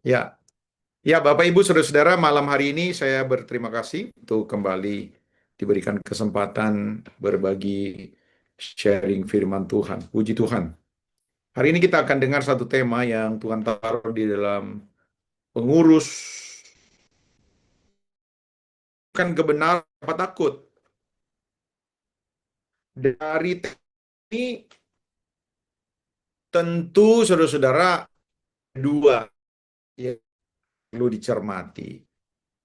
Ya, ya Bapak Ibu Saudara-saudara, malam hari ini saya berterima kasih untuk kembali diberikan kesempatan berbagi sharing firman Tuhan. Puji Tuhan. Hari ini kita akan dengar satu tema yang Tuhan taruh di dalam pengurus kan kebenaran apa takut. Dari tema ini tentu saudara-saudara dua yang perlu dicermati.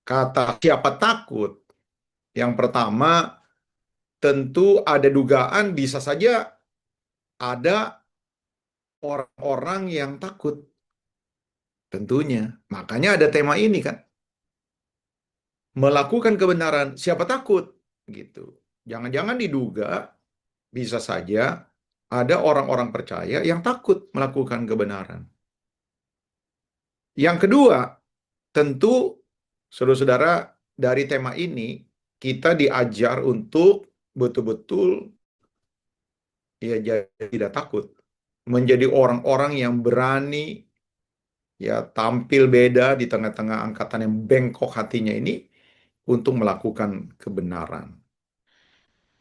Kata siapa takut? Yang pertama tentu ada dugaan bisa saja ada orang-orang yang takut tentunya. Makanya ada tema ini kan. Melakukan kebenaran, siapa takut? Gitu. Jangan-jangan diduga bisa saja ada orang-orang percaya yang takut melakukan kebenaran. Yang kedua, tentu saudara-saudara dari tema ini kita diajar untuk betul-betul ya jadi tidak takut. Menjadi orang-orang yang berani ya tampil beda di tengah-tengah angkatan yang bengkok hatinya ini untuk melakukan kebenaran.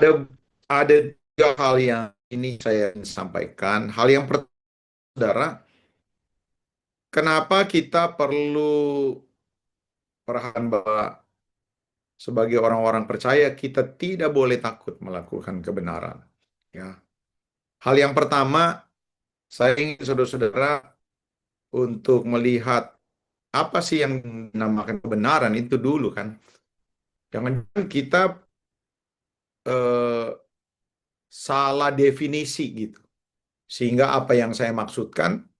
Ada ada tiga hal yang ini saya ingin sampaikan. Hal yang pertama, saudara, kenapa kita perlu perhatian bahwa sebagai orang-orang percaya kita tidak boleh takut melakukan kebenaran. Ya. Hal yang pertama, saya ingin saudara-saudara untuk melihat apa sih yang dinamakan kebenaran itu dulu kan. Jangan-jangan kita eh, salah definisi gitu. Sehingga apa yang saya maksudkan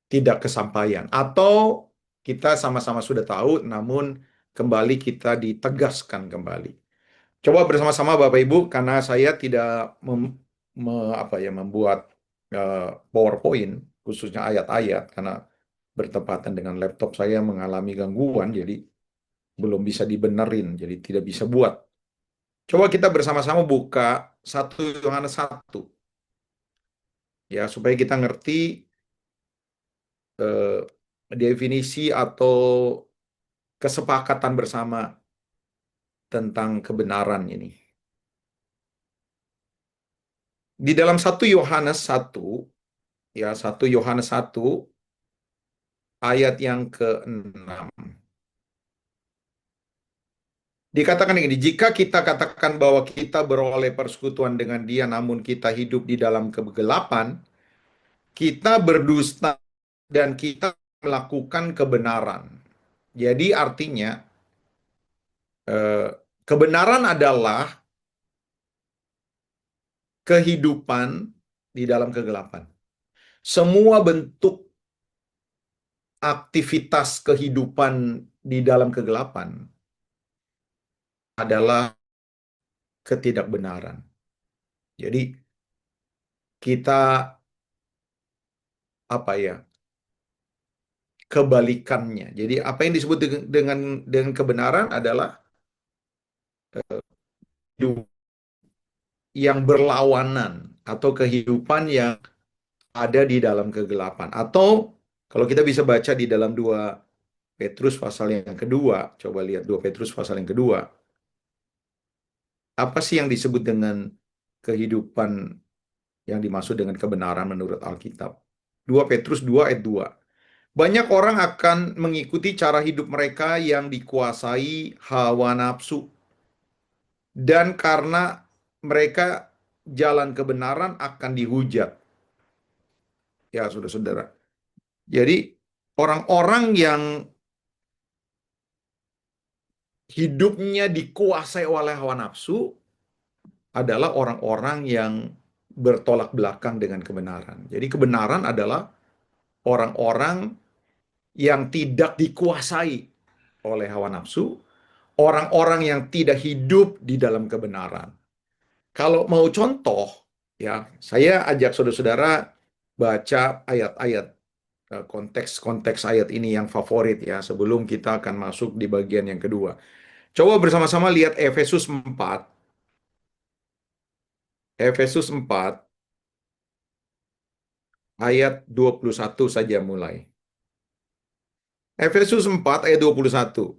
tidak kesampaian. Atau kita sama-sama sudah tahu, namun kembali kita ditegaskan kembali. Coba bersama-sama Bapak Ibu, karena saya tidak membuat eh, PowerPoint, khususnya ayat-ayat, karena bertepatan dengan laptop saya mengalami gangguan, jadi belum bisa dibenerin, jadi tidak bisa buat. Coba kita bersama-sama buka 1 Yohanes 1, ya, supaya kita ngerti eh, definisi atau kesepakatan bersama tentang kebenaran ini. Di dalam 1 Yohanes 1, ya 1 Yohanes 1 ayat yang ke-6. Dikatakan ini, jika kita katakan bahwa kita beroleh persekutuan dengan Dia namun kita hidup di dalam kegelapan, kita berdusta dan kita melakukan kebenaran. Jadi artinya eh, kebenaran adalah kehidupan di dalam kegelapan. Semua bentuk aktivitas kehidupan di dalam kegelapan adalah ketidakbenaran. Jadi kita apa ya? Kebalikannya. Jadi apa yang disebut dengan kebenaran adalah hidup yang berlawanan atau kehidupan yang ada di dalam kegelapan. Atau kalau kita bisa baca di dalam 2 Petrus pasal yang kedua, coba lihat 2 Petrus pasal yang kedua. Apa sih yang disebut dengan kehidupan yang dimaksud dengan kebenaran menurut Alkitab? 2 Petrus 2 ayat 2. Banyak orang akan mengikuti cara hidup mereka yang dikuasai hawa nafsu. Dan karena mereka jalan kebenaran akan dihujat. Ya, saudara-saudara. Jadi, orang-orang yang hidupnya dikuasai oleh hawa nafsu adalah orang-orang yang bertolak belakang dengan kebenaran. Jadi, kebenaran adalah orang-orang yang tidak dikuasai oleh hawa nafsu, orang-orang yang tidak hidup di dalam kebenaran. Kalau mau contoh, ya, saya ajak saudara-saudara baca ayat-ayat, konteks-konteks ayat ini yang favorit ya, sebelum kita akan masuk di bagian yang kedua. Coba bersama-sama lihat Efesus 4 ayat 21 saja mulai. Efesus 4 ayat 21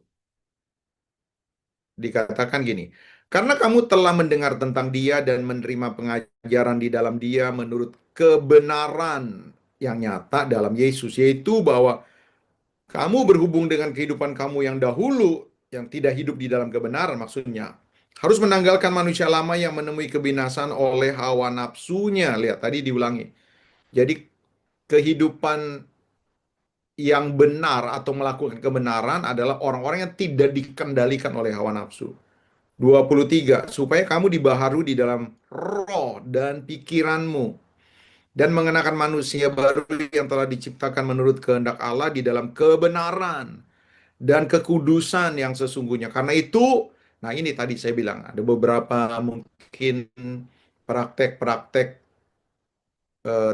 dikatakan gini, karena kamu telah mendengar tentang dia dan menerima pengajaran di dalam dia menurut kebenaran yang nyata dalam Yesus, yaitu bahwa kamu berhubung dengan kehidupan kamu yang dahulu, yang tidak hidup di dalam kebenaran, maksudnya harus menanggalkan manusia lama yang menemui kebinasan oleh hawa nafsunya. Lihat, tadi diulangi. Jadi kehidupan yang benar atau melakukan kebenaran adalah orang-orang yang tidak dikendalikan oleh hawa nafsu. 23, supaya kamu dibaharui di dalam roh dan pikiranmu dan mengenakan manusia baru yang telah diciptakan menurut kehendak Allah di dalam kebenaran dan kekudusan yang sesungguhnya. Karena itu, nah ini tadi saya bilang, ada beberapa mungkin praktek-praktek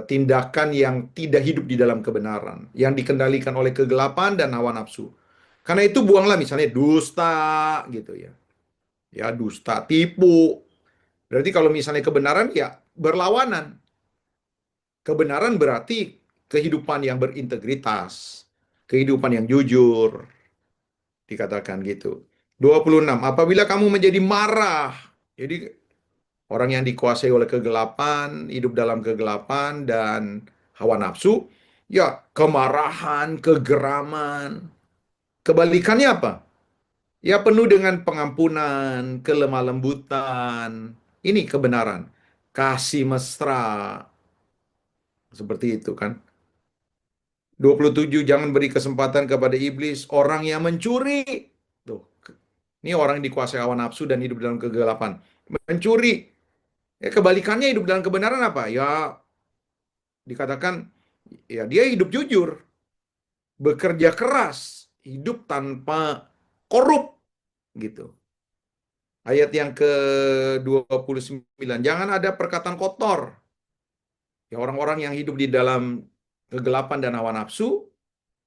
tindakan yang tidak hidup di dalam kebenaran, yang dikendalikan oleh kegelapan dan hawa nafsu. Karena itu buanglah misalnya dusta gitu ya. Ya dusta, tipu. Berarti kalau misalnya kebenaran ya berlawanan. Kebenaran berarti kehidupan yang berintegritas, kehidupan yang jujur, dikatakan gitu. 26, apabila kamu menjadi marah. Jadi orang yang dikuasai oleh kegelapan, hidup dalam kegelapan dan hawa nafsu, ya kemarahan, kegeraman. Kebalikannya apa? Ya penuh dengan pengampunan, kelemah lembutan. Ini kebenaran. Kasih mesra. Seperti itu kan. 27, jangan beri kesempatan kepada iblis, orang yang mencuri. Tuh, ini orang yang dikuasai hawa nafsu dan hidup dalam kegelapan. Mencuri. Ya, kebalikannya hidup dalam kebenaran apa? Ya, dikatakan, ya dia hidup jujur, bekerja keras, hidup tanpa korup, gitu. Ayat yang ke-29, jangan ada perkataan kotor. Ya, orang-orang yang hidup di dalam kegelapan dan hawa nafsu,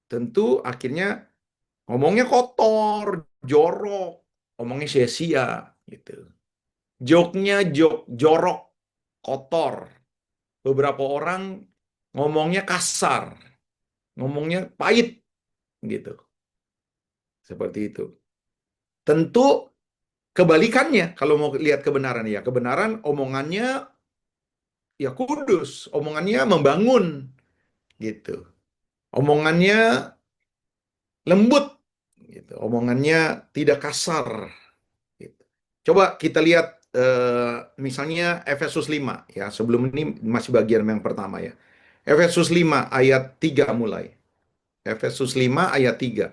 tentu akhirnya ngomongnya kotor, jorok, ngomongnya sia-sia, gitu. Joknya jok jorok, kotor. Beberapa orang ngomongnya kasar, ngomongnya pahit, gitu. Seperti itu. Tentu kebalikannya kalau mau lihat kebenaran ya, kebenaran omongannya ya kudus, omongannya membangun, gitu. Omongannya lembut, gitu. Omongannya tidak kasar, gitu. Coba kita lihat misalnya Efesus 5 ya, sebelum ini masih bagian yang pertama ya. Efesus 5 ayat 3 mulai. Efesus 5 ayat 3.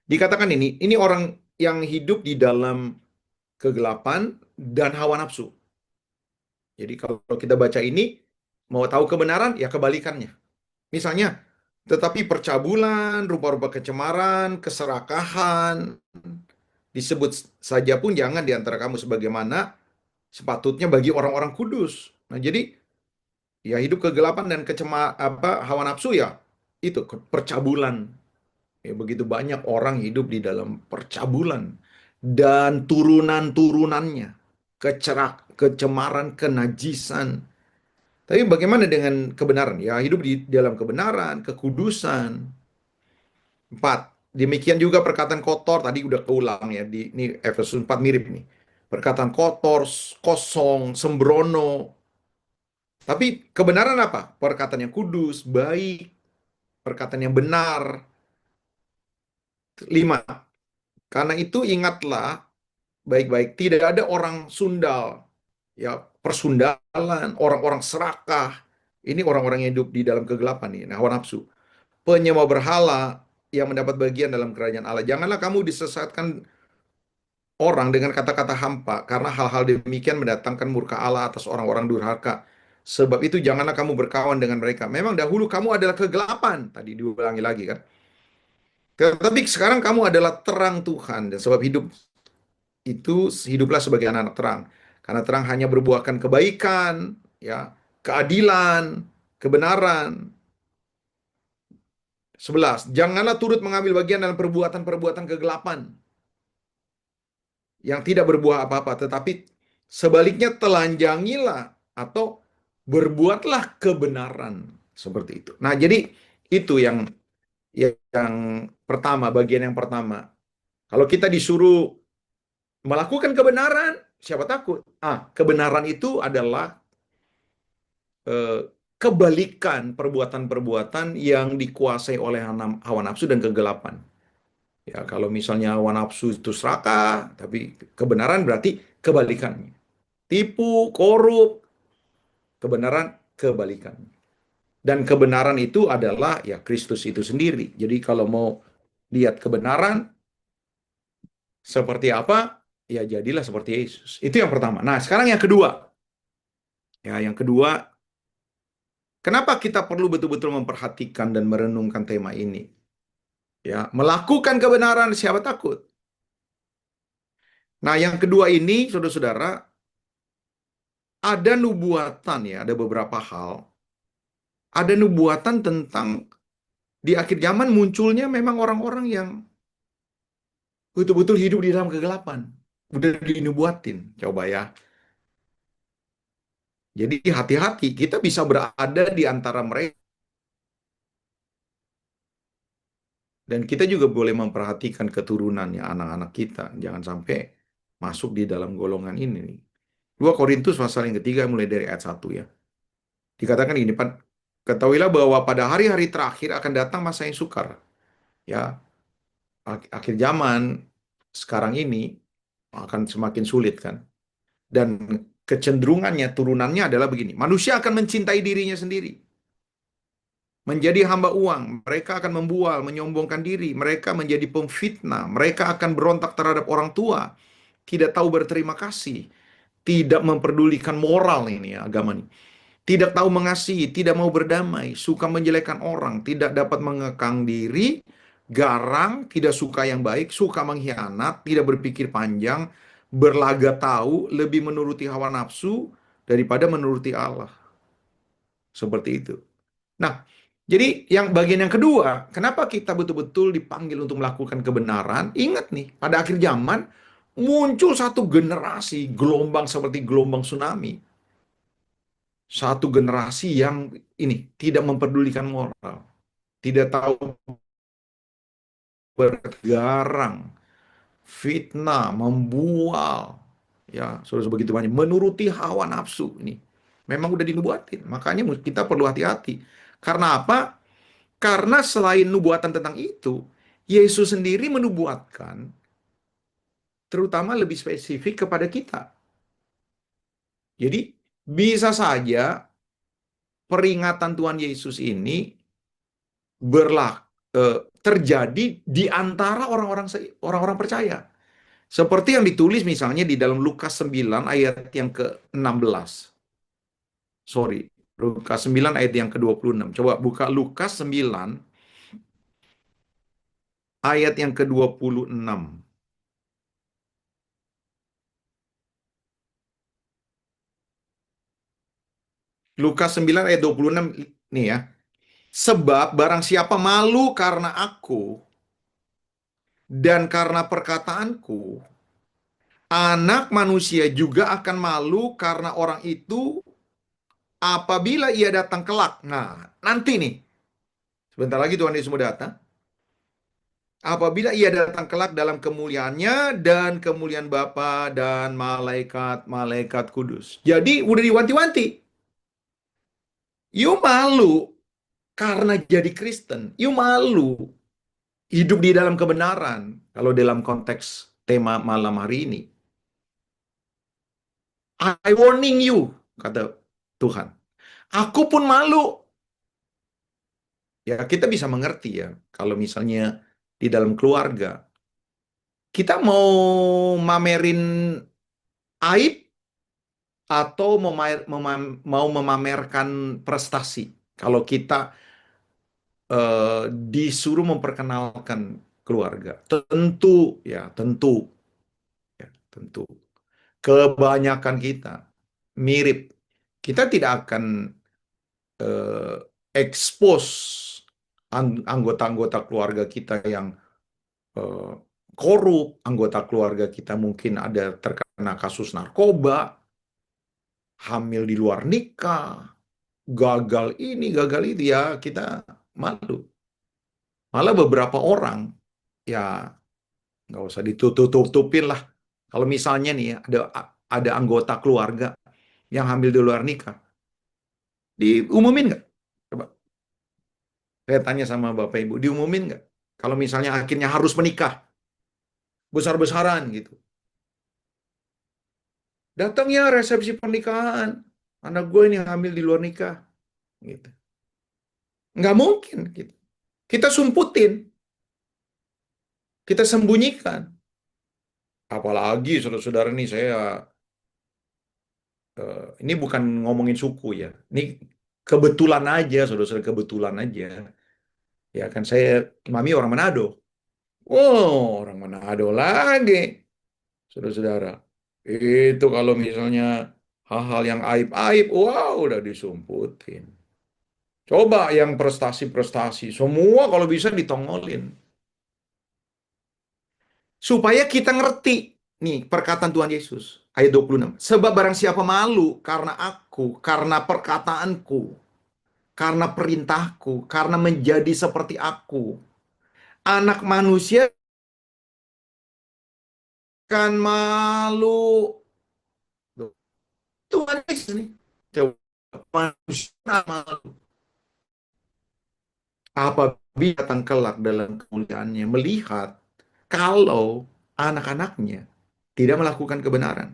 Dikatakan ini orang yang hidup di dalam kegelapan dan hawa nafsu. Jadi kalau kita baca ini, mau tahu kebenaran, ya kebalikannya. Misalnya, tetapi percabulan, rupa-rupa kecemaran, keserakahan, disebut saja pun jangan di antara kamu sebagaimana sepatutnya bagi orang-orang kudus. Nah, jadi ya hidup kegelapan dan hawa nafsu ya itu percabulan. Ya, begitu banyak orang hidup di dalam percabulan dan turunan-turunannya, kecemaran, kenajisan. Tapi bagaimana dengan kebenaran? Ya, hidup di dalam kebenaran, kekudusan. 4. Demikian juga perkataan kotor, tadi udah keulang ya, di ini Efesus 4 mirip nih. Perkataan kotor, kosong, sembrono. Tapi kebenaran apa? Perkataan yang kudus, baik, perkataan yang benar. 5. Karena itu ingatlah baik-baik, tidak ada orang sundal, ya persundalan, orang-orang serakah. Ini orang-orang yang hidup di dalam kegelapan nih, nah, hawa nafsu. Penyembah berhala yang mendapat bagian dalam kerajaan Allah. Janganlah kamu disesatkan orang dengan kata-kata hampa, karena hal-hal demikian mendatangkan murka Allah atas orang-orang durhaka. Sebab itu janganlah kamu berkawan dengan mereka. Memang dahulu kamu adalah kegelapan, tadi diulangi lagi kan. Tetapi sekarang kamu adalah terang Tuhan, dan sebab itu hiduplah sebagai anak-anak terang. Karena terang hanya berbuahkan kebaikan, ya, keadilan, kebenaran. 11. Janganlah turut mengambil bagian dalam perbuatan-perbuatan kegelapan yang tidak berbuah apa-apa, tetapi sebaliknya telanjangilah atau berbuatlah kebenaran. Seperti itu. Nah, jadi Itu yang pertama, bagian yang pertama. Kalau kita disuruh melakukan kebenaran, siapa takut? Kebenaran itu adalah eh, kebalikan perbuatan-perbuatan yang dikuasai oleh hawa nafsu dan kegelapan. Ya, kalau misalnya hawa nafsu itu serakah, tapi kebenaran berarti kebalikannya. Tipu, korup, kebenaran kebalikannya. Dan kebenaran itu adalah ya Kristus itu sendiri. Jadi kalau mau lihat kebenaran seperti apa, ya jadilah seperti Yesus. Itu yang pertama. Nah, sekarang yang kedua. Ya, yang kedua, kenapa kita perlu betul-betul memperhatikan dan merenungkan tema ini? Ya, melakukan kebenaran siapa takut? Nah, yang kedua ini, saudara-saudara, ada nubuatan ya, ada beberapa hal. Ada nubuatan tentang di akhir zaman munculnya memang orang-orang yang betul-betul hidup di dalam kegelapan. Udah dinubuatin, coba ya. Jadi hati-hati, kita bisa berada di antara mereka. Dan kita juga boleh memperhatikan keturunannya, anak-anak kita. Jangan sampai masuk di dalam golongan ini nih. 2 Korintus pasal yang ketiga mulai dari ayat 1 ya. Dikatakan ini, ketahuilah bahwa pada hari-hari terakhir akan datang masa yang sukar. Ya, akhir zaman sekarang ini akan semakin sulit kan. Dan kecenderungannya, turunannya adalah begini. Manusia akan mencintai dirinya sendiri. Menjadi hamba uang. Mereka akan membual, menyombongkan diri. Mereka menjadi pemfitnah. Mereka akan berontak terhadap orang tua. Tidak tahu berterima kasih. Tidak memperdulikan moral ini ya, agama ini. Tidak tahu mengasihi, tidak mau berdamai, suka menjelekkan orang, tidak dapat mengekang diri, garang, tidak suka yang baik, suka mengkhianat, tidak berpikir panjang, berlaga tahu, lebih menuruti hawa nafsu daripada menuruti Allah. Seperti itu. Nah, jadi yang bagian yang kedua, kenapa kita betul-betul dipanggil untuk melakukan kebenaran? Ingat nih, pada akhir zaman muncul satu generasi, gelombang seperti gelombang tsunami. Satu generasi yang ini tidak memperdulikan moral, tidak tahu bergarang, fitnah, membual, ya, sudah begitu banyak, menuruti hawa nafsu ini. Memang udah dinubuatin, makanya kita perlu hati-hati. Karena apa? Karena selain nubuatan tentang itu, Yesus sendiri menubuatkan, terutama lebih spesifik kepada kita. Jadi, bisa saja peringatan Tuhan Yesus ini terjadi di antara orang-orang percaya. Seperti yang ditulis misalnya di dalam Lukas 9 ayat yang ke-16. Sorry, Lukas 9 ayat yang ke-26. Coba buka Lukas 9 ayat yang ke-26. Lukas 9 ayat 26 nih ya. Sebab barang siapa malu karena aku dan karena perkataanku, anak manusia juga akan malu karena orang itu apabila ia datang kelak. Nah, nanti nih, sebentar lagi Tuhan Yesus mau datang. Apabila ia datang kelak dalam kemuliaannya dan kemuliaan Bapa dan malaikat-malaikat kudus. Jadi udah diwanti-wanti. You malu karena jadi Kristen. You malu hidup di dalam kebenaran. Kalau dalam konteks tema malam hari ini. I warning you, kata Tuhan. Aku pun malu. Ya, kita bisa mengerti ya, kalau misalnya di dalam keluarga, kita mau mamerin aib atau mau memamerkan prestasi. Kalau kita disuruh memperkenalkan keluarga, tentu kebanyakan kita mirip. Kita tidak akan eh, expose anggota-anggota keluarga kita yang eh, korup, anggota keluarga kita mungkin ada terkena kasus narkoba, hamil di luar nikah, gagal ini, gagal itu ya kita malu. Malah beberapa orang, ya nggak usah ditutup-tutupin lah. Kalau misalnya nih ya, ada anggota keluarga yang hamil di luar nikah, diumumin nggak? Coba saya tanya sama Bapak Ibu, diumumin nggak? Kalau misalnya akhirnya harus menikah, besar-besaran gitu. Datang ya resepsi pernikahan, anak gue ini hamil di luar nikah, gitu. Nggak mungkin gitu. Kita sumputin, kita sembunyikan. Apalagi saudara-saudara nih saya ini bukan ngomongin suku ya. Ini kebetulan aja, saudara-saudara kebetulan aja. Ya kan saya mami orang Manado. Wow, orang Manado lagi, saudara-saudara. Itu kalau misalnya hal-hal yang aib-aib, wow, udah disumputin. Coba yang prestasi-prestasi, semua kalau bisa ditongolin. Supaya kita ngerti. Nih, perkataan Tuhan Yesus. Ayat 26. Sebab barang siapa malu karena aku, karena perkataanku, karena perintahku, karena menjadi seperti aku, anak manusia akan malu. Tuhan Yesus nih. Coba manusia malu. Apabila datang kelak dalam kemuliaannya melihat kalau anak-anaknya tidak melakukan kebenaran.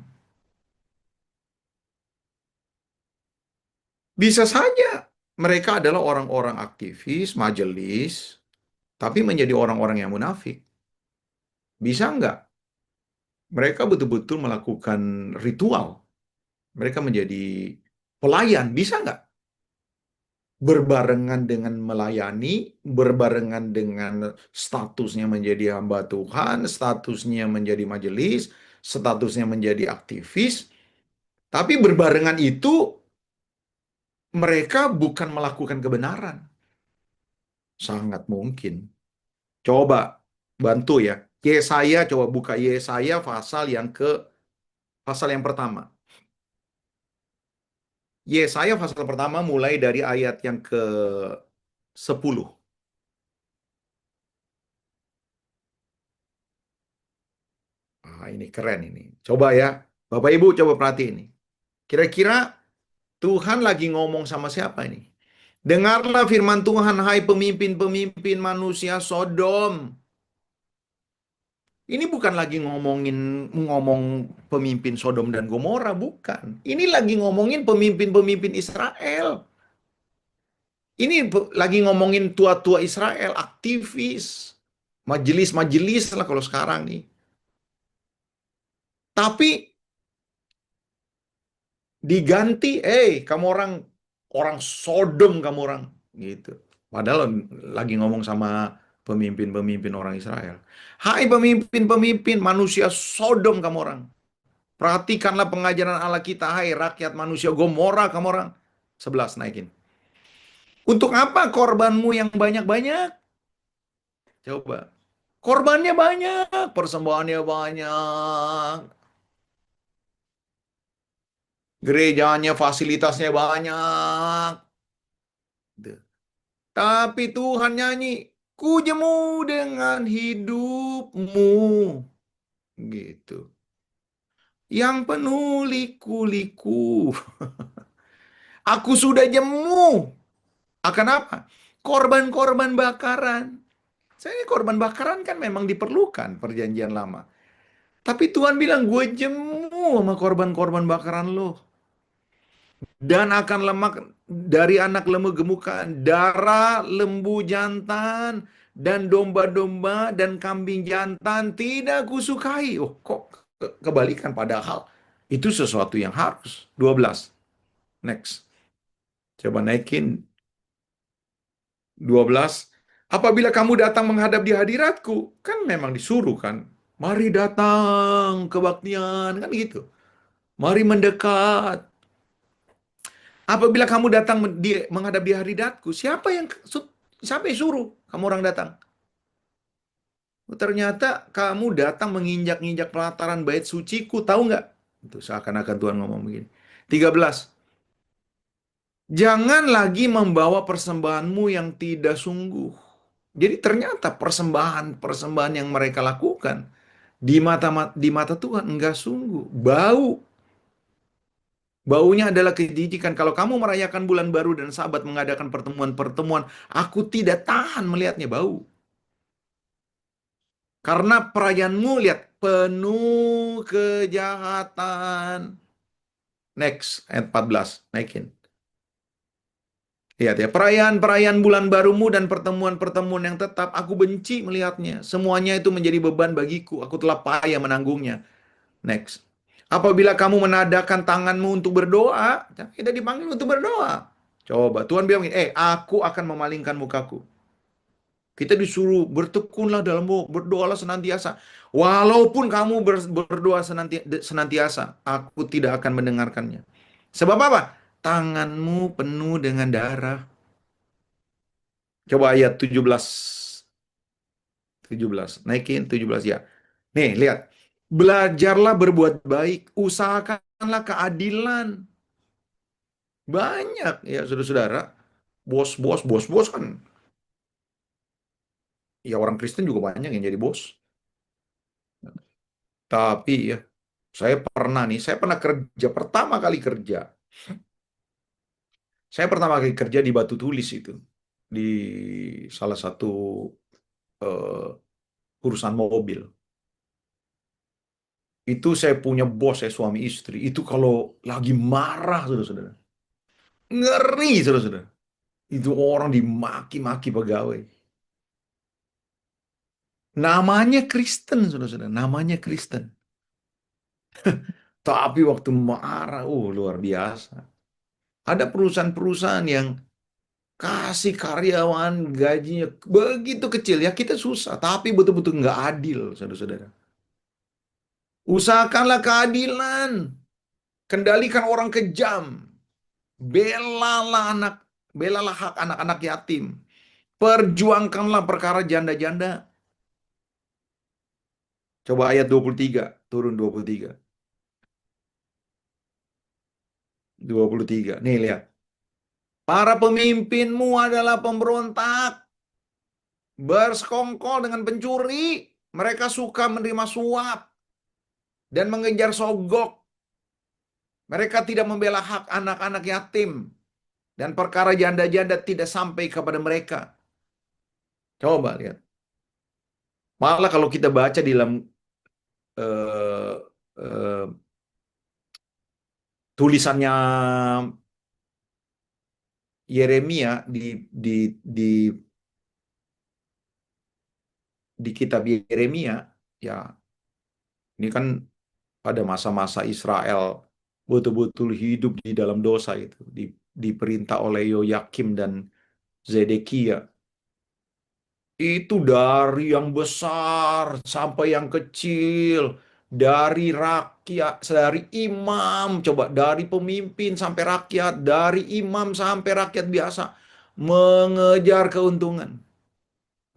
Bisa saja mereka adalah orang-orang aktivis, majelis, tapi menjadi orang-orang yang munafik. Bisa nggak? Mereka betul-betul melakukan ritual. Mereka menjadi pelayan. Bisa nggak? Berbarengan dengan melayani, berbarengan dengan statusnya menjadi hamba Tuhan, statusnya menjadi majelis, statusnya menjadi aktivis. Tapi berbarengan itu mereka bukan melakukan kebenaran. Sangat mungkin. Coba bantu ya. Yesaya, coba buka Yesaya pasal yang pertama. Yesaya pasal pertama mulai dari ayat yang ke-10. Ah, ini keren ini. Coba ya. Bapak Ibu coba perhatiin ini. Kira-kira Tuhan lagi ngomong sama siapa ini? Dengarlah firman Tuhan, hai pemimpin-pemimpin manusia Sodom. Ini bukan lagi ngomong pemimpin Sodom dan Gomora, bukan. Ini lagi ngomongin pemimpin-pemimpin Israel. Ini lagi ngomongin tua-tua Israel, aktivis, majelis-majelis lah kalau sekarang nih. Tapi diganti, kamu orang orang Sodom kamu orang gitu. Padahal lagi ngomong sama pemimpin-pemimpin orang Israel. Hai pemimpin-pemimpin manusia Sodom kamu orang. Perhatikanlah pengajaran Allah kita, hai rakyat manusia Gomora kamu orang. 11 naikin. Untuk apa korbanmu yang banyak-banyak? Coba. Korbannya banyak, persembahannya banyak, gerejanya, fasilitasnya banyak. Tapi Tuhan nyanyi, ku jemu dengan hidupmu. Gitu. Yang penuh liku-liku. Aku sudah jemu. Akan apa? Korban-korban bakaran. Saya korban bakaran kan memang diperlukan perjanjian lama. Tapi Tuhan bilang, gue jemu sama korban-korban bakaran lo. Dan akan lemak dari anak lembu gemukan, darah lembu jantan, dan domba-domba dan kambing jantan tidak kusukai. Oh, kok kebalikan padahal itu sesuatu yang harus. 12. Next. Coba naikin 12. Apabila kamu datang menghadap di hadiratku, kan memang disuruh kan. Mari datang kebaktian, kan gitu. Mari mendekat. Apabila kamu datang menghadap di hadiratku, siapa yang suruh kamu orang datang? Ternyata kamu datang menginjak-injak pelataran bait suciku, tahu nggak? Itu seakan-akan Tuhan ngomong begini. 13. Jangan lagi membawa persembahanmu yang tidak sungguh. Jadi ternyata persembahan-persembahan yang mereka lakukan di mata Tuhan enggak sungguh. Bau. Baunya adalah kejijikan. Kalau kamu merayakan bulan baru dan Sabat mengadakan pertemuan-pertemuan, aku tidak tahan melihatnya bau. Karena perayaanmu, lihat, penuh kejahatan. Next, ayat 14. Naikin. Lihat ya, perayaan-perayaan bulan barumu dan pertemuan-pertemuan yang tetap, aku benci melihatnya. Semuanya itu menjadi beban bagiku. Aku telah payah menanggungnya. Next. Apabila kamu menadakan tanganmu untuk berdoa, kita dipanggil untuk berdoa. Coba, Tuhan bilang, aku akan memalingkan mukaku. Kita disuruh bertekunlah dalam berdoalah senantiasa. Walaupun kamu berdoa senantiasa, aku tidak akan mendengarkannya. Sebab apa? Tanganmu penuh dengan darah. Coba ayat 17. 17. Naikin 17 ya. Nih, lihat. Belajarlah berbuat baik, usahakanlah keadilan. Banyak ya saudara-saudara. Bos-bos kan. Ya orang Kristen juga banyak yang jadi bos. Tapi ya, saya pernah kerja, pertama kali kerja. Saya pertama kali kerja di Batu Tulis itu. Di salah satu eh, urusan mobil. Itu saya punya bos, saya suami istri. Itu kalau lagi marah, saudara-saudara. Ngeri, saudara-saudara. Itu orang dimaki-maki pegawai. Namanya Kristen, saudara-saudara. Namanya Kristen. Tapi waktu marah, luar biasa. Ada perusahaan-perusahaan yang kasih karyawan gajinya begitu kecil. Ya kita susah, tapi betul-betul nggak adil, saudara-saudara. Usahakanlah keadilan. Kendalikan orang kejam. Belalah anak, belalah hak anak-anak yatim. Perjuangkanlah perkara janda-janda. Coba ayat 23, turun 23. 23. Nih lihat. Para pemimpinmu adalah pemberontak, bersekongkol dengan pencuri. Mereka suka menerima suap dan mengejar sogok. Mereka tidak membela hak anak-anak yatim. Dan perkara janda-janda tidak sampai kepada mereka. Coba lihat. Malah kalau kita baca di dalam eh, eh, tulisannya Yeremia di di kitab Yeremia, ya ini kan pada masa-masa Israel betul-betul hidup di dalam dosa itu, diperintah oleh Yoyakim dan Zedekia. Itu dari yang besar sampai yang kecil, dari rakyat, dari imam, coba dari pemimpin sampai rakyat, dari imam sampai rakyat biasa, mengejar keuntungan.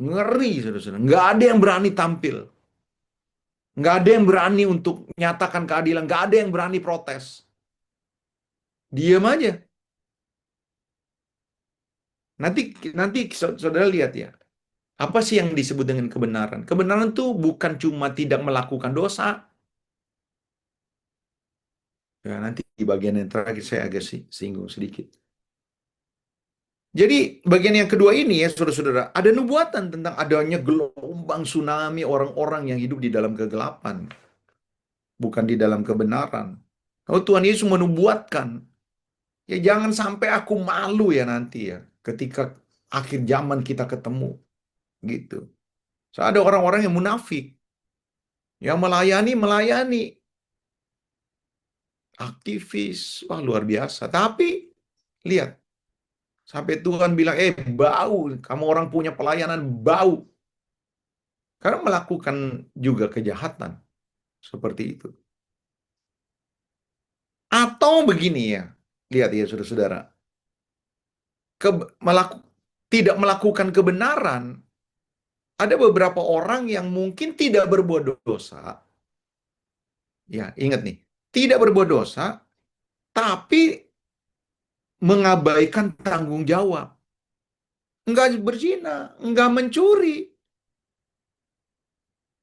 Ngeri, saudara-saudara. Nggak ada yang berani tampil. Nggak ada yang berani untuk nyatakan keadilan. Nggak ada yang berani protes. Diam aja. Nanti nanti saudara lihat ya. Apa sih yang disebut dengan kebenaran? Kebenaran tuh bukan cuma tidak melakukan dosa. Ya, nanti di bagian yang terakhir saya agak singgung sedikit. Jadi bagian yang kedua ini ya saudara-saudara, ada nubuatan tentang adanya gelombang tsunami orang-orang yang hidup di dalam kegelapan, bukan di dalam kebenaran. Kalau Tuhan Yesus menubuatkan, ya jangan sampai aku malu ya nanti ya, ketika akhir zaman kita ketemu, gitu. So, ada orang-orang yang munafik, yang melayani, aktivis, wah luar biasa. Tapi lihat, sampai Tuhan bilang, bau, kamu orang punya pelayanan bau. Karena melakukan juga kejahatan seperti itu. Atau begini ya, lihat ya saudara-saudara, ke, melaku, tidak melakukan kebenaran, ada beberapa orang yang mungkin tidak berbuat dosa, ya ingat nih, tidak berbuat dosa, tapi mengabaikan tanggung jawab. Enggak berzina, enggak mencuri.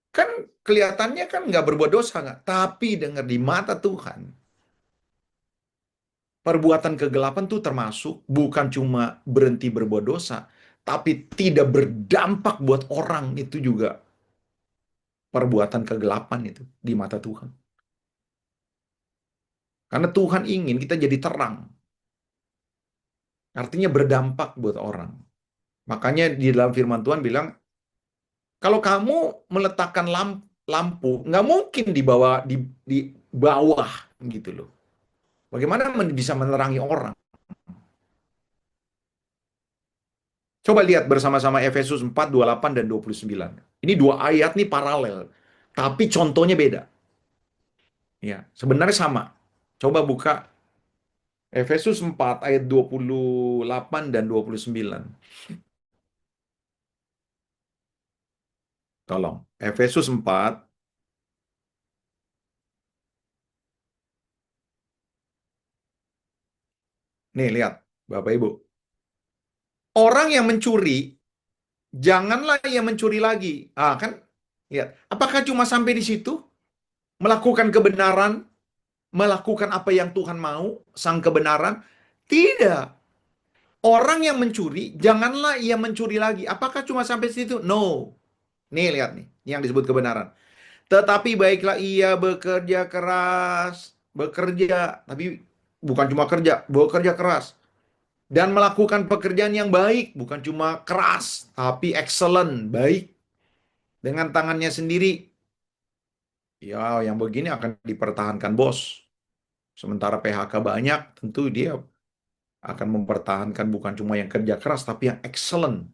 Kan kelihatannya kan enggak berbuat dosa, enggak. Tapi dengar di mata Tuhan, perbuatan kegelapan tuh termasuk bukan cuma berhenti berbuat dosa, tapi tidak berdampak buat orang itu juga perbuatan kegelapan itu di mata Tuhan. Karena Tuhan ingin kita jadi terang, artinya berdampak buat orang. Makanya di dalam firman Tuhan bilang, kalau kamu meletakkan lampu, nggak mungkin di bawah gitu loh. Bagaimana bisa menerangi orang? Coba lihat bersama-sama Efesus 4:28 dan 29. Ini dua ayat nih paralel, tapi contohnya beda. Ya, sebenarnya sama. Coba buka Efesus 4 ayat 28 dan 29. Tolong. Efesus 4. Nih, lihat, Bapak Ibu. Orang yang mencuri, janganlah ia mencuri lagi. Ah, kan? Lihat. Apakah cuma sampai di situ? Melakukan kebenaran, melakukan apa yang Tuhan mau, sang kebenaran? Tidak. Orang yang mencuri, janganlah ia mencuri lagi. Apakah cuma sampai situ? No. Nih, lihat nih. Yang disebut kebenaran. Tetapi baiklah ia bekerja keras. Bekerja. Tapi bukan cuma kerja. Bekerja keras. Dan melakukan pekerjaan yang baik. Bukan cuma keras. Tapi excellent. Baik. Dengan tangannya sendiri. Ya, yang begini akan dipertahankan bos. Sementara PHK banyak, tentu dia akan mempertahankan bukan cuma yang kerja keras, tapi yang excellent.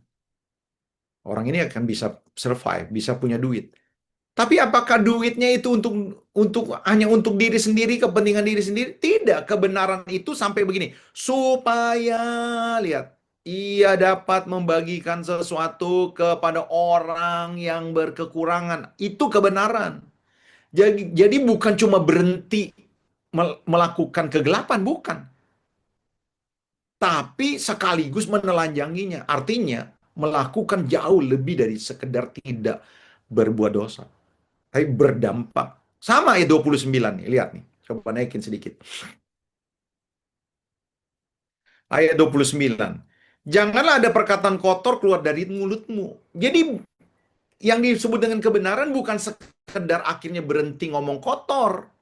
Orang ini akan bisa survive, bisa punya duit. Tapi apakah duitnya itu untuk hanya untuk diri sendiri, kepentingan diri sendiri? Tidak, kebenaran itu sampai begini. Supaya, lihat, ia dapat membagikan sesuatu kepada orang yang berkekurangan. Itu kebenaran. Jadi bukan cuma berhenti melakukan kegelapan, bukan. Tapi sekaligus menelanjanginya. Artinya melakukan jauh lebih dari sekedar tidak berbuat dosa. Tapi berdampak. Sama ayat 29 nih, lihat nih. Coba naikin sedikit. Ayat 29. Janganlah ada perkataan kotor keluar dari mulutmu. Jadi yang disebut dengan kebenaran bukan sekedar akhirnya berhenti ngomong kotor.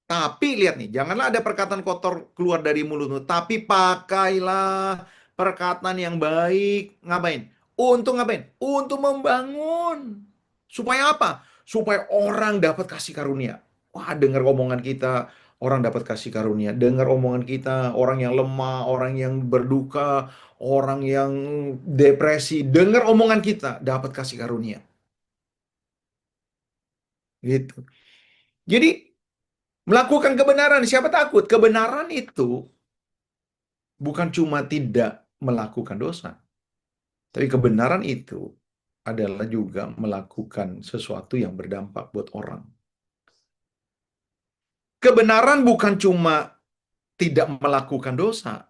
Tapi lihat nih, janganlah ada perkataan kotor keluar dari mulutmu, tapi pakailah perkataan yang baik. Ngapain? Untuk ngapain? Untuk membangun. Supaya apa? Supaya orang dapat kasih karunia. Wah, dengar omongan kita, orang dapat kasih karunia. Dengar omongan kita, orang yang lemah, orang yang berduka, orang yang depresi. Dengar omongan kita, dapat kasih karunia. Gitu. Jadi, melakukan kebenaran, siapa takut? Kebenaran itu bukan cuma tidak melakukan dosa, tapi kebenaran itu adalah juga melakukan sesuatu yang berdampak buat orang. Kebenaran bukan cuma tidak melakukan dosa,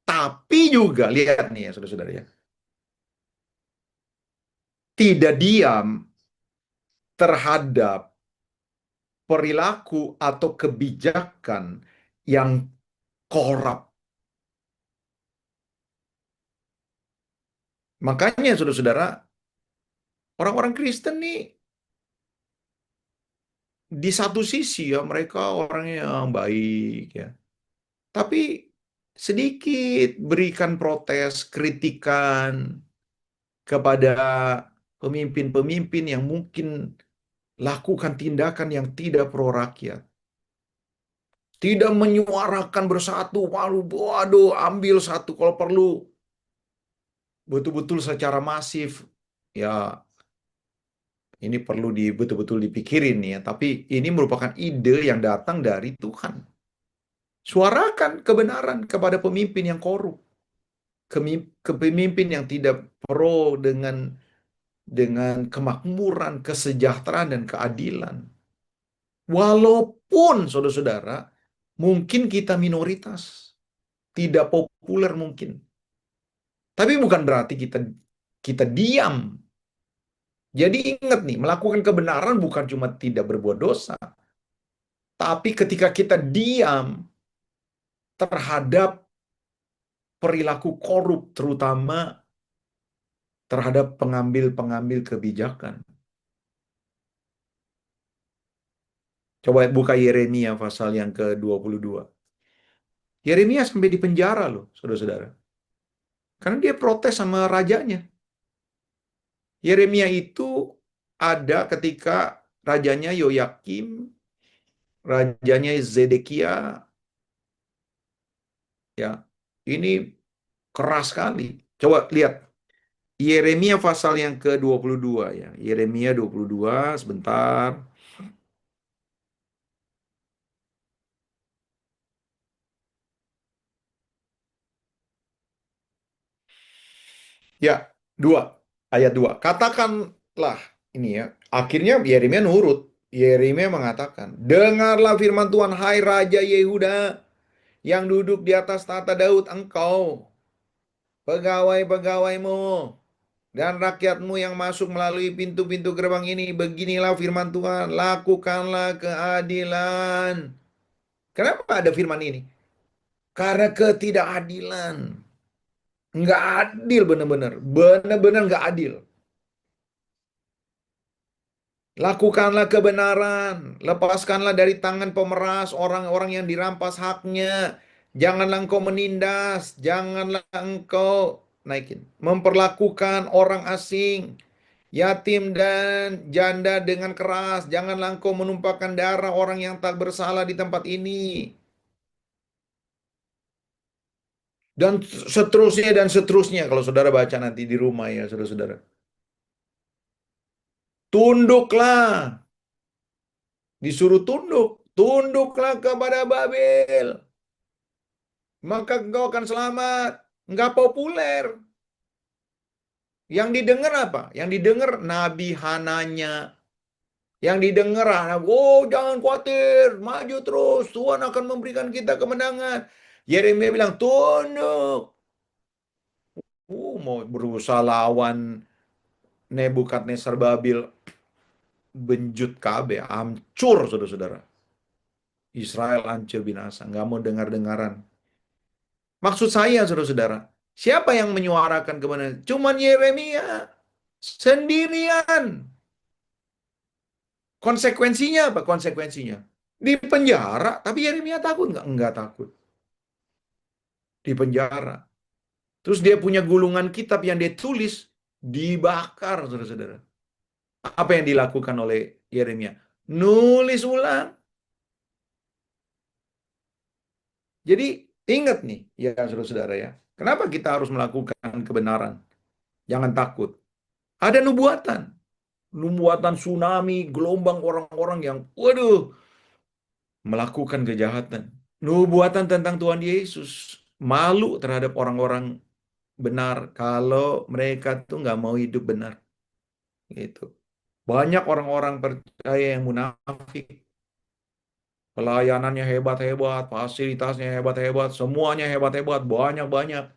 tapi juga, lihat nih ya saudara-saudara ya, tidak diam terhadap perilaku atau kebijakan yang korup. Makanya saudara-saudara, orang-orang Kristen nih di satu sisi ya mereka orang yang baik ya. Tapi sedikit berikan protes, kritikan kepada pemimpin-pemimpin yang mungkin lakukan tindakan yang tidak pro rakyat. Tidak menyuarakan bersatu, malu, waduh, ambil satu kalau perlu. Betul-betul secara masif. Ya, ini perlu betul-betul dipikirin ya. Tapi ini merupakan ide yang datang dari Tuhan. Suarakan kebenaran kepada pemimpin yang korup. Kepemimpin yang tidak pro dengan kemakmuran, kesejahteraan, dan keadilan. Walaupun, saudara-saudara, Mungkin kita minoritas, tidak populer mungkin. Tapi bukan berarti kita kita diam. Jadi ingat nih, melakukan kebenaran bukan cuma tidak berbuat dosa, tapi ketika kita diam terhadap perilaku korup, terutama terhadap pengambil-pengambil kebijakan. Coba buka Yeremia pasal yang ke-22. Yeremia sampai di penjara loh, saudara-saudara. Karena dia protes sama rajanya. Yeremia itu ada ketika rajanya Yoyakim, rajanya Zedekia, ya. Ini keras sekali. Coba lihat Yeremia pasal yang ke-22 ya. Yeremia 22 sebentar. Ya, 2 ayat 2. Katakanlah ini ya. Akhirnya Yeremia nurut. Yeremia mengatakan, "Dengarlah firman Tuhan, hai Raja Yehuda yang duduk di atas tahta Daud, engkau, pegawai-pegawaimu, dan rakyatmu yang masuk melalui pintu-pintu gerbang ini. Beginilah firman Tuhan, lakukanlah keadilan." Kenapa ada firman ini? Karena ketidakadilan. Nggak adil benar-benar. Benar-benar nggak adil. Lakukanlah kebenaran. Lepaskanlah dari tangan pemeras orang-orang yang dirampas haknya. Janganlah engkau menindas. Janganlah engkau naikin. Memperlakukan orang asing, yatim dan janda dengan keras. Janganlah engkau menumpahkan darah orang yang tak bersalah di tempat ini. Dan seterusnya dan seterusnya. Kalau saudara baca nanti di rumah ya, saudara-saudara. Tunduklah. Disuruh tunduk. Tunduklah kepada Babel. Maka engkau akan selamat. Nggak populer. Yang didengar apa? Yang didengar Nabi Hananya. Yang didengar, oh jangan khawatir, maju terus. Tuhan akan memberikan kita kemenangan. Yeremia bilang, tunduk. Mau berusaha lawan Nebukadnezar Babil, benjut KB, hancur saudara-saudara. Israel hancur binasa, nggak mau dengar-dengaran. Maksud saya, saudara-saudara, siapa yang menyuarakan kebenaran? Cuman Yeremia sendirian. Konsekuensinya apa? Konsekuensinya di penjara, tapi Yeremia takut nggak? Nggak takut. Di penjara. Terus dia punya gulungan kitab yang dia tulis, dibakar, saudara-saudara. Apa yang dilakukan oleh Yeremia? Nulis ulang. Jadi ingat nih, ya saudara-saudara ya. Kenapa kita harus melakukan kebenaran? Jangan takut. Ada nubuatan. Nubuatan tsunami, gelombang orang-orang yang, waduh, melakukan kejahatan. Nubuatan tentang Tuhan Yesus. Malu terhadap orang-orang benar kalau mereka tuh nggak mau hidup benar. Gitu. Banyak orang-orang percaya yang munafik. Pelayanannya hebat-hebat, fasilitasnya hebat-hebat, semuanya hebat-hebat, banyak-banyak.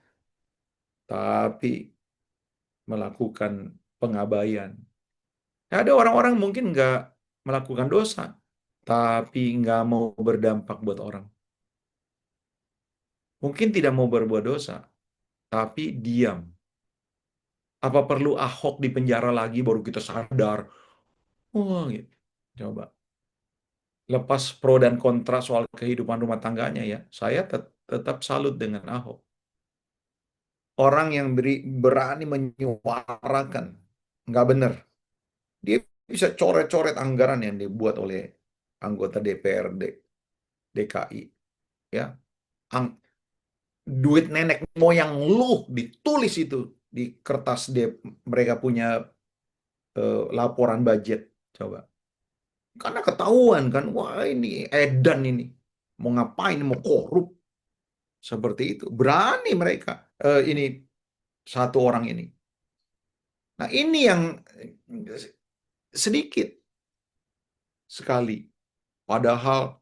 Tapi melakukan pengabaian. Ada orang-orang mungkin nggak melakukan dosa, tapi nggak mau berdampak buat orang. Mungkin tidak mau berbuat dosa, tapi diam. Apa perlu Ahok di penjara lagi baru kita sadar? Wah, gitu. Coba. Lepas pro dan kontra soal kehidupan rumah tangganya ya, saya tetap salut dengan Ahok. Orang yang berani menyuarakan, nggak benar. Dia bisa coret-coret anggaran yang dibuat oleh anggota DPRD DKI. Ya, duit nenek moyang lu ditulis itu di kertas mereka punya laporan budget. Coba. Karena ketahuan kan, wah ini edan ini. Mau ngapain, mau korup. Seperti itu. Berani mereka. Ini satu orang ini. Nah ini yang sedikit sekali. Padahal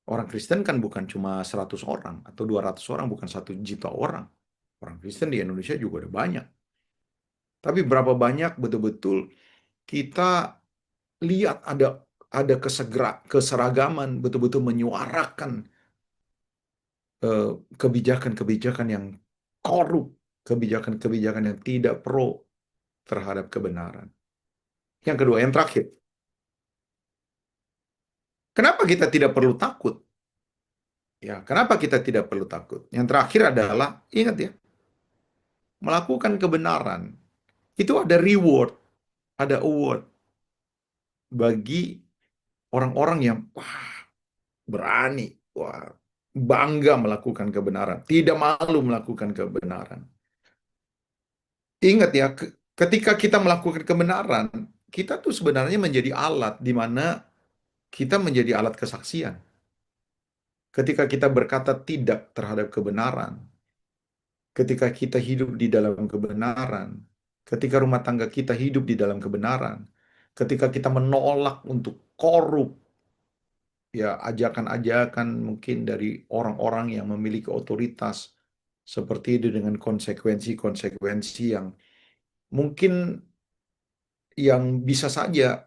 Orang Kristen kan bukan cuma 100 orang atau 200 orang, bukan 1 juta orang. Orang Kristen di Indonesia juga ada banyak. Tapi berapa banyak betul-betul kita lihat ada keseragaman, betul-betul menyuarakan eh, kebijakan-kebijakan yang korup, kebijakan-kebijakan yang tidak pro terhadap kebenaran. Yang kedua, yang terakhir, kenapa kita tidak perlu takut? Ya, kenapa kita tidak perlu takut? Yang terakhir adalah, ingat ya, melakukan kebenaran. Itu ada reward, ada award bagi orang-orang yang wah, berani, wah, bangga melakukan kebenaran, tidak malu melakukan kebenaran. Ingat ya, ketika kita melakukan kebenaran, kita tuh sebenarnya menjadi alat di mana kita menjadi alat kesaksian. Ketika kita berkata tidak terhadap kebenaran, ketika kita hidup di dalam kebenaran, ketika rumah tangga kita hidup di dalam kebenaran, ketika kita menolak untuk korup, ya ajakan-ajakan mungkin dari orang-orang yang memiliki otoritas seperti itu dengan konsekuensi-konsekuensi yang mungkin yang bisa saja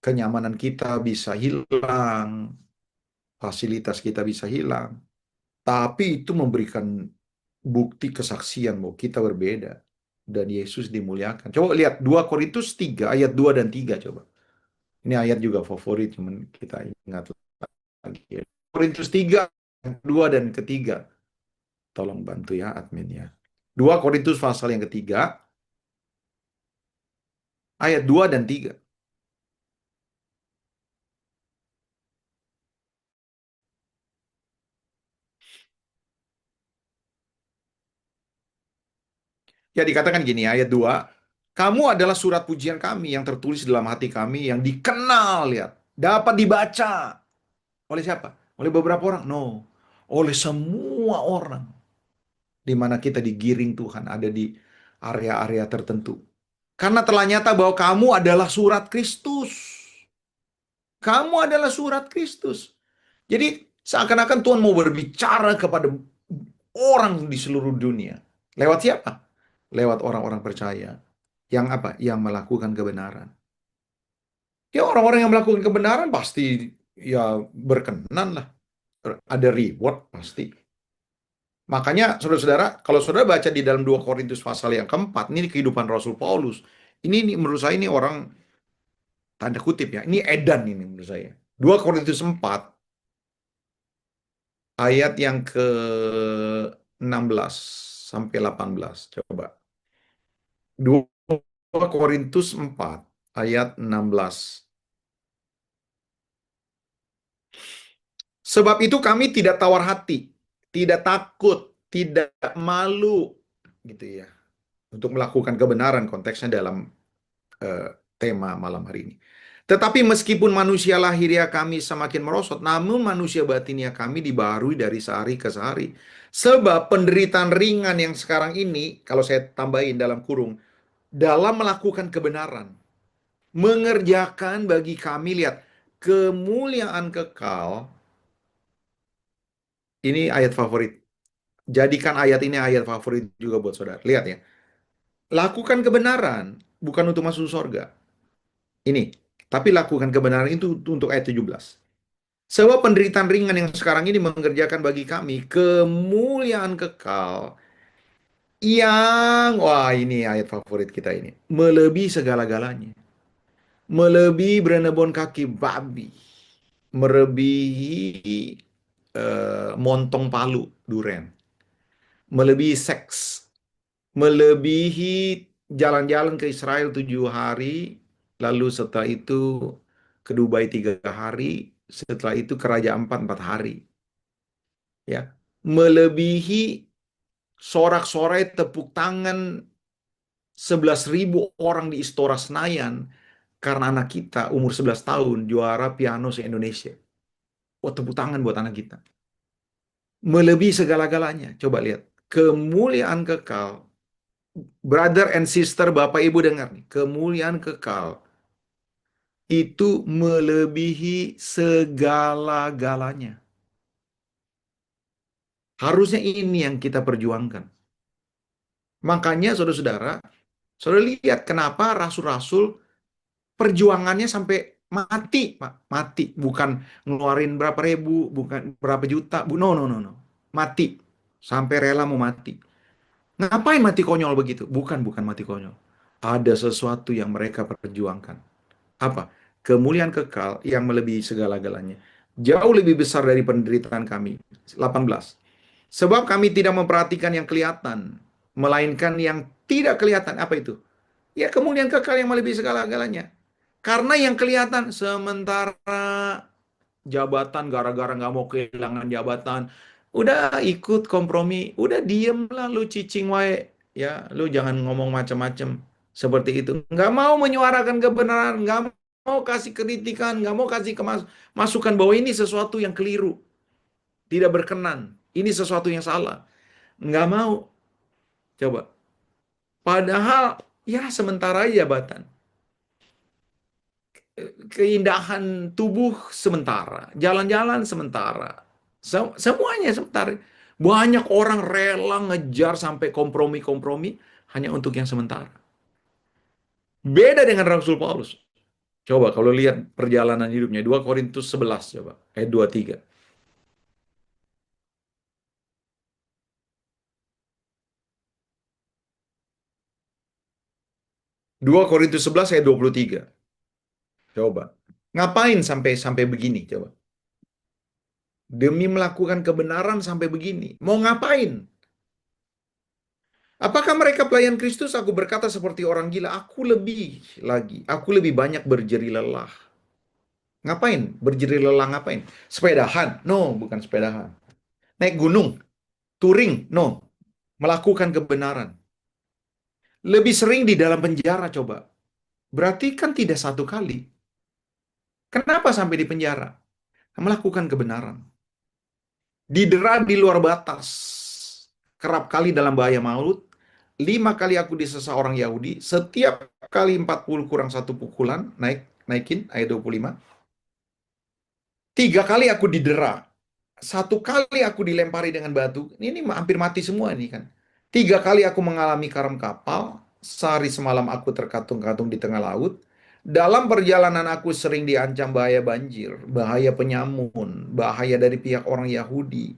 kenyamanan kita bisa hilang, fasilitas kita bisa hilang, tapi itu memberikan bukti kesaksian bahwa kita berbeda dan Yesus dimuliakan. Coba lihat 2 Korintus 3 ayat 2 dan 3 coba. Ini ayat juga favorit cuman kita ingat lagi. Korintus 3 2 dan ketiga. Tolong bantu ya admin ya. 2 Korintus pasal yang ketiga ayat 2 dan 3. Ya dikatakan gini ayat 2. Kamu adalah surat pujian kami yang tertulis dalam hati kami yang dikenal, lihat, dapat dibaca oleh siapa? Oleh beberapa orang? No. Oleh semua orang. Di mana kita digiring Tuhan ada di area-area tertentu. Karena telah nyata bahwa kamu adalah surat Kristus. Kamu adalah surat Kristus. Jadi seakan-akan Tuhan mau berbicara kepada orang di seluruh dunia. Lewat siapa? Lewat orang-orang percaya. Yang apa? Yang melakukan kebenaran. Ya orang-orang yang melakukan kebenaran pasti ya berkenan lah. Ada reward pasti. Makanya saudara-saudara, kalau saudara baca di dalam 2 Korintus pasal yang keempat, ini kehidupan Rasul Paulus. Ini menurut saya ini orang tanda kutip ya, ini edan ini menurut saya. 2 Korintus 4 ayat yang ke 16 sampai 18. Coba. 2 Korintus 4 ayat 16. Sebab itu kami tidak tawar hati, tidak takut, tidak malu gitu ya. Untuk melakukan kebenaran konteksnya dalam tema malam hari ini. Tetapi meskipun manusia lahiriah kami semakin merosot, namun manusia batiniah kami dibaharui dari sehari ke sehari. Sebab penderitaan ringan yang sekarang ini, kalau saya tambahin dalam kurung, dalam melakukan kebenaran, mengerjakan bagi kami, lihat, kemuliaan kekal. Ini ayat favorit. Jadikan ayat ini ayat favorit juga buat saudara. Lihat ya. Lakukan kebenaran, bukan untuk masuk surga. Ini. Tapi lakukan kebenaran itu untuk ayat 17. Sebab penderitaan ringan yang sekarang ini mengerjakan bagi kami kemuliaan kekal yang, wah ini ayat favorit kita ini, melebihi segala-galanya. Melebihi berenebon kaki babi. Melebihi montong palu duren. Melebihi seks. Melebihi jalan-jalan ke Israel 7 hari. Lalu setelah itu ke Dubai 3 hari. Setelah itu ke Raja Ampat 4 hari. Ya, melebihi sorak-sorai tepuk tangan 11.000 orang di Istora Senayan karena anak kita umur 11 tahun juara piano se-Indonesia. Oh, tepuk tangan buat anak kita. Melebihi segala-galanya. Coba lihat. Kemuliaan kekal. Brother and sister, Bapak Ibu dengar nih. Kemuliaan kekal itu melebihi segala-galanya. Harusnya ini yang kita perjuangkan. Makanya saudara-saudara, saudara lihat kenapa rasul-rasul perjuangannya sampai mati, Pak. Mati. Bukan ngeluarin berapa ribu, bukan berapa juta. No, no, no, no. Mati. Sampai rela mau mati. Ngapain mati konyol begitu? Bukan mati konyol. Ada sesuatu yang mereka perjuangkan. Apa? Kemuliaan kekal yang melebihi segala-galanya. Jauh lebih besar dari penderitaan kami. 18. Sebab kami tidak memperhatikan yang kelihatan, melainkan yang tidak kelihatan. Apa itu? Ya kemuliaan kekal yang melebihi segala-galanya. Karena yang kelihatan sementara jabatan gara-gara nggak mau kehilangan jabatan, udah ikut kompromi, udah diem lah lu cicing wae, ya lu jangan ngomong macam-macam seperti itu. Nggak mau menyuarakan kebenaran, nggak mau kasih kritikan, nggak mau kasih masukan bahwa ini sesuatu yang keliru, tidak berkenan, ini sesuatu yang salah, nggak mau. Coba, padahal ya sementara aja jabatan. Keindahan tubuh sementara, jalan-jalan sementara, semuanya sementara. Banyak orang rela ngejar sampai kompromi-kompromi hanya untuk yang sementara. Beda dengan Rasul Paulus. Coba kalau lihat perjalanan hidupnya, 2 Korintus 11 coba, ayat 23. 2 Korintus 11 ayat 23. Coba. Ngapain sampai sampai begini coba? Demi melakukan kebenaran sampai begini. Mau ngapain? Apakah mereka pelayan Kristus? Aku berkata seperti orang gila. Aku lebih lagi. Aku lebih banyak berjeri lelah. Ngapain? Berjeri lelah ngapain? Sepedahan? No, bukan sepedahan. Naik gunung? Touring? No. Melakukan kebenaran. Lebih sering di dalam penjara coba. Berarti kan tidak satu kali. Kenapa sampai di penjara? Melakukan kebenaran. Didera di luar batas. Kerap kali dalam bahaya maut. 5 kali aku disesa orang Yahudi. Setiap kali 40 kurang satu pukulan. Naikin ayat 25. 3 kali aku didera. 1 kali aku dilempari dengan batu. Ini hampir mati semua ini kan. 3 kali aku mengalami karam kapal. Sehari semalam aku terkatung-katung di tengah laut. Dalam perjalanan aku sering diancam bahaya banjir, bahaya penyamun, bahaya dari pihak orang Yahudi,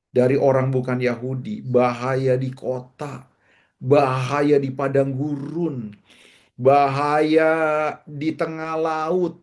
dari orang bukan Yahudi, bahaya di kota, bahaya di padang gurun, bahaya di tengah laut,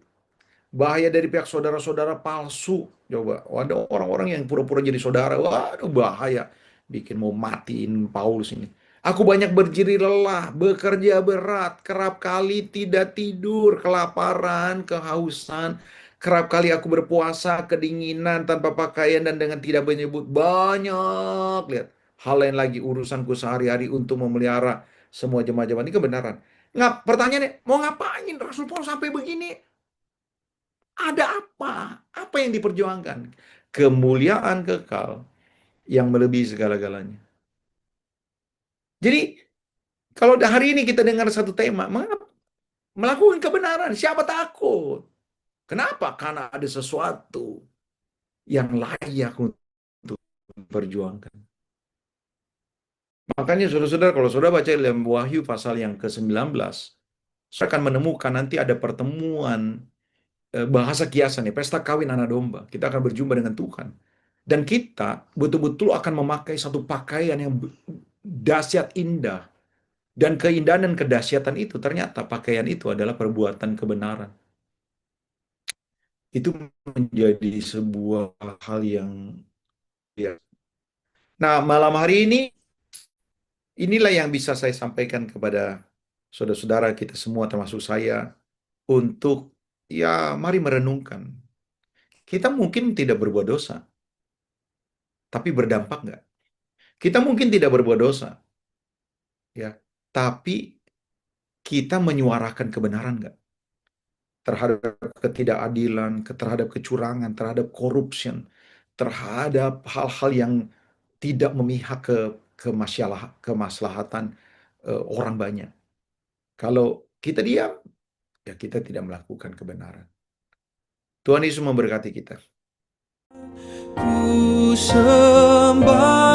bahaya dari pihak saudara-saudara palsu. Coba, ada orang-orang yang pura-pura jadi saudara. Waduh, bahaya. Bikin mau matiin Paulus ini. Aku banyak berjeri lelah, bekerja berat, kerap kali tidak tidur, kelaparan, kehausan. Kerap kali aku berpuasa, kedinginan, tanpa pakaian, dan dengan tidak menyebut banyak. Lihat, hal lain lagi urusanku sehari-hari untuk memelihara semua jemaat-jemaat. Ini kebenaran. Nggak, pertanyaannya, mau ngapain Rasul Paulus sampai begini? Ada apa? Apa yang diperjuangkan? Kemuliaan kekal yang melebihi segala-galanya. Jadi, kalau hari ini kita dengar satu tema, mengapa melakukan kebenaran? Siapa takut? Kenapa? Karena ada sesuatu yang layak untuk diperjuangkan. Makanya saudara-saudara, kalau saudara baca dalam Wahyu pasal yang ke-19, saya akan menemukan nanti ada pertemuan bahasa kiasan ya, pesta kawin anak domba. Kita akan berjumpa dengan Tuhan. Dan kita betul-betul akan memakai satu pakaian yang dahsyat indah. Dan keindahan dan kedahsyatan itu ternyata pakaian itu adalah perbuatan kebenaran. Itu menjadi sebuah hal yang ya. Nah, malam hari ini inilah yang bisa saya sampaikan kepada saudara-saudara kita semua termasuk saya untuk ya mari merenungkan. Kita mungkin tidak berbuat dosa, tapi berdampak nggak? Kita mungkin tidak berbuat dosa, ya, tapi kita menyuarakan kebenaran nggak? Terhadap ketidakadilan, terhadap kecurangan, terhadap corruption, terhadap hal-hal yang tidak memihak kemaslahatan orang banyak. Kalau kita diam, ya kita tidak melakukan kebenaran. Tuhan Yesus memberkati kita. Ku sembah